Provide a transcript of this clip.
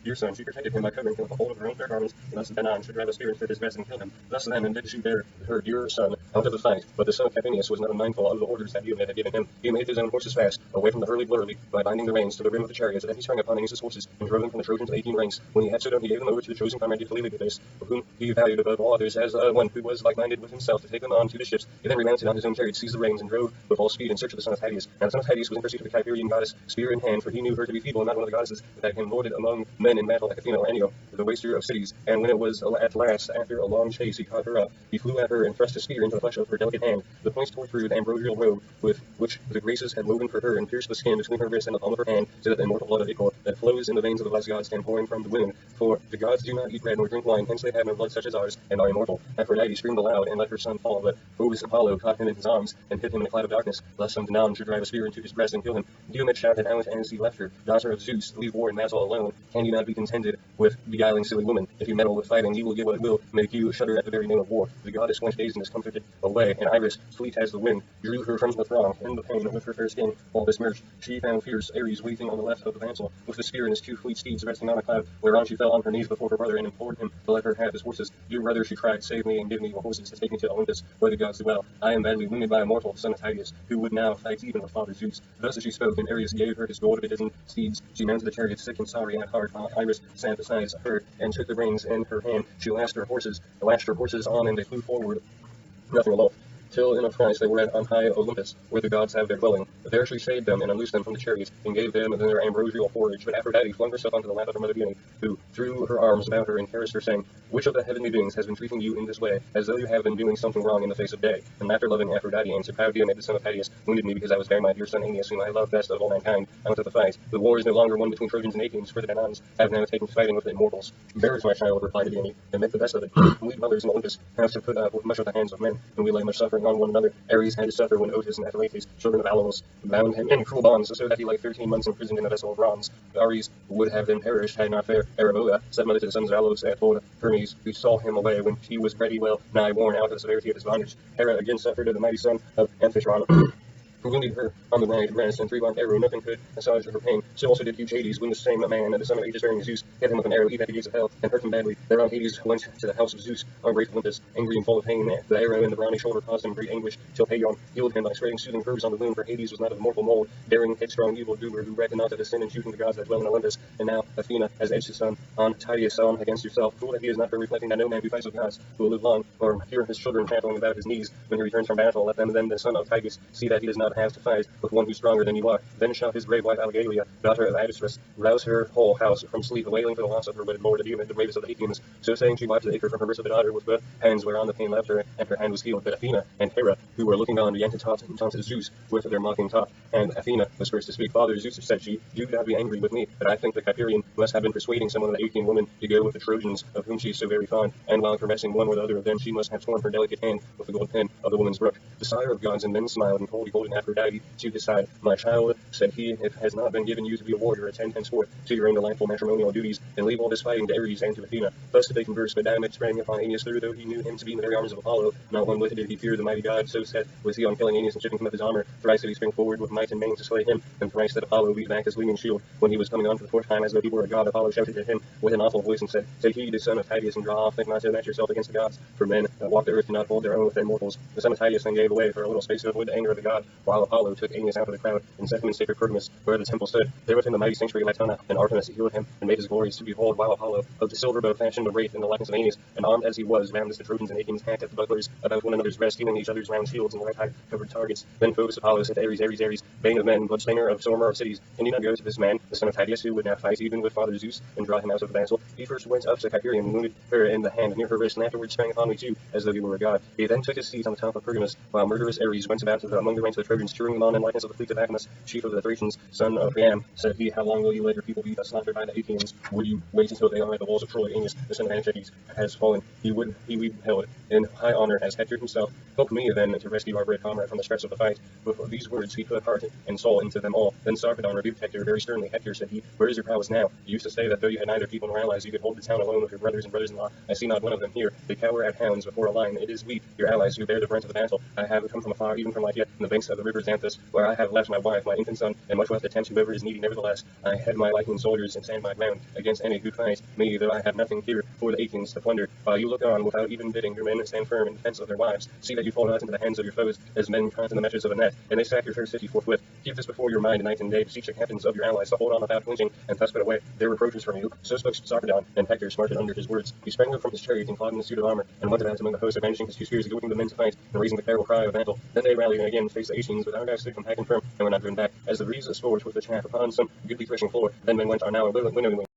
Dear son, she protected him by covering him with the whole of her own fair garments, lest Benon should drive a spear into his breast and kill him. Thus then did she bear her dear son out of the fight. But the son of Capinius was not unmindful of the orders that Diomed had given him. He made his own horses fast, away from the hurly blurly, by binding the reins to the rim of the chariot. Then he sprang upon Aeneas' horses, and drove them from the Trojan to the 18 ranks. When he had so done, he gave them over to the chosen comrade Philebus, whom he valued above all others as one who was like-minded with himself, to take them on to the ships. He then remounted on his own chariot, seized the reins, and drove with all speed in search of the son of Tydeus. Now the son of Tydeus was in pursuit of the Cyprian goddess, spear in hand, for he knew her to be feeble and not one of the goddesses that had him lorded among men in battle like Athena or Enyo, the waster of cities. And when it was at last, after a long chase, he caught her up, he flew at her and thrust a spear into the flesh of her delicate hand. The points tore through the ambrosial robe with which the Graces had woven for her, and pierced the skin between her wrist and the palm of her hand, so that the immortal blood of Ichor that flows in the veins of the blessed gods came pouring from the wound. For the gods do not eat bread nor drink wine, hence they have no blood such as ours, and are immortal. Aphrodite screamed aloud and let her son fall, but Phoebus Apollo caught him in his arms and hid him in a cloud of darkness, lest some Danon should drive a spear into his breast and kill him. Diomed shouted out as he left her, Daughter of Zeus, leave war and battle alone. Can you not be contented with beguiling silly women? If you meddle with fighting, you will get what it will make you shudder at the very name of war. The goddess went dazed and discomfited away, and Iris, fleet as the wind, drew her from the throng, and the pain with her fair skin all besmirched. She found fierce Ares waiting on the left of the vansel, with the spear and his 2 fleet steeds resting on a cloud, whereon she fell on her knees before her brother and implored him to let her have his horses. Dear brother, she cried, save me and give me your horses to take me to Olympus, where the gods dwell. I am badly wounded by a mortal, son of Tydeus, who would now fight even with father Zeus. Thus as she spoke, and Ares gave her his gold bedizened steeds, she mounted the chariot sick and sorry at heart, while Iris sat beside her and took the reins in her hand. She lashed her horses on, and they flew forward, nothing aloft, till in a trice they were on high Olympus, where the gods have their dwelling. There she saved them, and unloosed them from the chariots, and gave them their ambrosial forage. But Aphrodite flung herself onto the lap of her mother Dione, who threw her arms about her and caressed her, saying, Which of the heavenly beings has been treating you in this way, as though you have been doing something wrong in the face of day? And laughter-loving Aphrodite answered, Proud Diomed, the son of Tydeus, wounded me because I was bearing my dear son Aeneas, whom I love best of all mankind, out of the fight. The war is no longer one between Trojans and Achaeans, for the Danons have now taken to fighting with the immortals. Bear my child, replied Dione, and make the best of it. We dwellers in Olympus have to put up with much of the hands of men, and we lay much suffering on one another. Ares had to suffer when Otis and Atalanthes, children of Alamos, bound him in cruel bonds, so that he lay 13 months imprisoned in a vessel of bronze. Ares would have then perished had not fair Arabella, stepmother to the sons of Alos at Lord Hermes, who saw him away when he was pretty well nigh worn out of the severity of his bondage. Hera again suffered of the mighty son of Amphitryon, who wounded her on the night rest, and 3 long arrow nothing could assuage her pain. So also did huge Hades, when the same man, the son of Aegis bearing Zeus, hit him with an arrow even at the gates of hell, and hurt him badly. Thereon Hades went to the house of Zeus on great Olympus, angry and full of pain. The arrow in the brawny shoulder caused him great anguish, till Paeon healed him by spraying soothing herbs on the wound, for Hades was not of mortal mold, daring, headstrong, evil doer, who reckoned not of the sin and shooting the gods that dwell in Olympus. And now Athena has edged his son on Tydeus on against herself. Fool that he is not for reflecting that no man who fights with gods will live long, or hear his children trampling about his knees when he returns from battle. Let them then, the son of Tydeus, see that he does not have to fight with one who's stronger than you are. Then shall his brave wife Algalia, daughter of Agasrus, rouse her whole house from sleep, wailing for the loss of her wedded lord Diomed, the bravest of the Achaeans. So saying, she wiped the ichor from her wrist of the daughter with both hands, whereon the pain left her, and her hand was healed. But Athena and Hera, who were looking on, began to taunt Zeus with their mocking talk. And Athena was first to speak. Father Zeus, said she, do not be angry with me, but I think the Cyprian must have been persuading some of the Achaean women to go with the Trojans, of whom she is so very fond, and while caressing one or the other of them, she must have torn her delicate hand with the gold pen of the woman's brook. The sire of gods and men smiled, and told beholding Aphrodite to his side, My child, said he, it has not been given you to be a warrior, attend henceforth to your own delightful matrimonial duties, and leave all this fighting to Ares and to Athena. Thus did they converse, but Diomed sprang upon Aeneas, though he knew him to be in the very arms of Apollo. Not one whit did he fear the mighty god, so set was he on killing Aeneas and stripping him of his armor. Thrice did he spring forward with might and main to slay him, and thrice did Apollo beat back his gleaming shield. When he was coming on for the 4th time, as though he were a god, Apollo shouted at him with an awful voice and said, Take heed, the son of Tydeus, and draw off, think not to match yourself against the gods, for men that walk the earth cannot hold their own with their mortals. The son of Tydeus then gave away for a little space to avoid the anger of the god, while Apollo took Aeneas out of the crowd and set him in sacred Pergamus, where the temple stood. There within the mighty sanctuary Latona, and Artemis healed him, and made his glories to behold, while Apollo of the silver bow fashioned a wraith in the likeness of Aeneas, and armed as he was, round as the Trojans and Achaeans hacked at the bucklers about one another's breast, healing each other's round shields and white-hide covered targets. Then Phoebus Apollo said to Ares, bane of men, bloodstainer of stormer of cities, can you not go to this man, the son of Tydeus, who would now fight even with father Zeus, and draw him out of the vansel? He first went up to Cyprian and wounded her in the hand near her wrist, and afterwards sprang upon me too, as though he were a god. He then took his seat on the top of Pergamus, while murderous Ares went about among the ranks of the Trojans, cheering them on in likeness of the fleet of Acamas, chief of the Thracians, son of Priam. Said he, How long will you let your people be thus slaughtered by the Achaeans? Would you wait until they are at the walls of Troy? Aeneas, the son of Anchises, has fallen. He we held in high honor as Hector himself. Help me then to rescue our brave comrade from the stress of the fight. With these words he put heart and soul into them all. Then Sarpedon rebuked Hector very sternly. Hector, said he, Where is your prowess now? You used to say that though you had neither people nor allies, you could hold the town alone with your brothers and brothers-in-law. I see not one of them here. They cower at hounds before a lion. It is we, your allies, who bear the brunt of the battle. I have come from afar, even from Lycia, in the banks of the river Xanthus, where I have left my wife, my infant son, and much wealth to tempt whoever is needy. thee. Nevertheless, I head my Lycian soldiers and stand my ground against any who fight me, though I have nothing here for the Achaeans to plunder. While you look on without even bidding, your men stand firm in defense of their wives. See that you fall not into the hands of your foes, as men caught in the meshes of a net, and they sack your fair city forthwith. Keep this before your mind night and day. Beseech the captains of your allies to hold on without flinching, and thus put away their reproaches from you. So spoke Sarpedon, and Hector smarted under his words. He sprang up from his chariot and clad in the suit of armor, and went about among the host, avenging his two spears, goading the men to fight, and raising the terrible cry of battle. Then they rallied and again faced the Achaeans, but Argives stood compact and firm, and were not driven back, as the breeze sports with the chaff upon some goodly threshing floor. Then men went our now winnowing